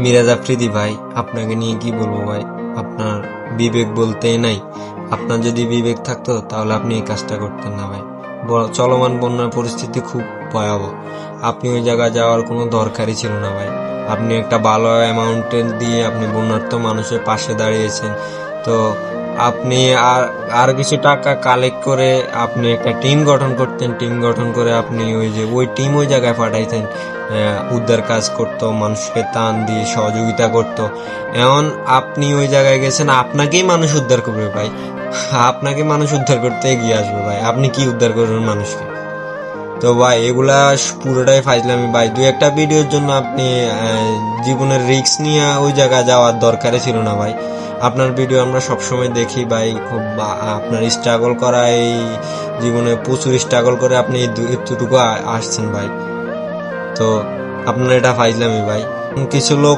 মিরাজ আফ্রিদি ভাই, আপনাকে নিয়ে কি বলবো ভাই, আপনার বিবেক বলতে নাই। আপনার যদি বিবেক থাকতো তাহলে আপনি এই কাজটা করতেন না ভাই। চলমান বন্যার পরিস্থিতি খুব ভয়াবহ, আপনি ওই জায়গায় যাওয়ার কোনো দরকারই ছিল না ভাই। আপনি একটা ভালো অ্যামাউন্টের দিয়ে আপনি বন্যার্থ মানুষের পাশে দাঁড়িয়েছেন। তো আপনি আর আর কিছু টাকা কালেক্ট করে আপনি একটা টিম গঠন করতেন, টিম গঠন করে আপনি ওই টিম ওই জায়গায় পাঠাইতেন, উদ্ধার কাজ করতো, মানুষকে ত্রাণ দিয়ে সহযোগিতা করতো। এখন আপনি ওই জায়গায় গেছেন, আপনাকেই মানুষ উদ্ধার করবে ভাই, আপনাকে মানুষ উদ্ধার করতে এগিয়ে আসবে ভাই, আপনি কি উদ্ধার করবেন মানুষকে? তো ভাই এগুলা পুরোটাই ফাইজলামি ভাই। দুই একটা ভিডিওর জন্য আপনি জীবনের রিস্ক নিয়ে ওই জায়গায় যাওয়ার দরকারই ছিল না ভাই। আপনার ভিডিও আমরা সবসময় দেখি ভাই, খুব আপনার স্ট্রাগল করা, এই জীবনে প্রচুর স্ট্রাগল করে আপনি এতটুকু আসছেন ভাই। তো আপনার এটা ফাইজলামি ভাই। কিছু লোক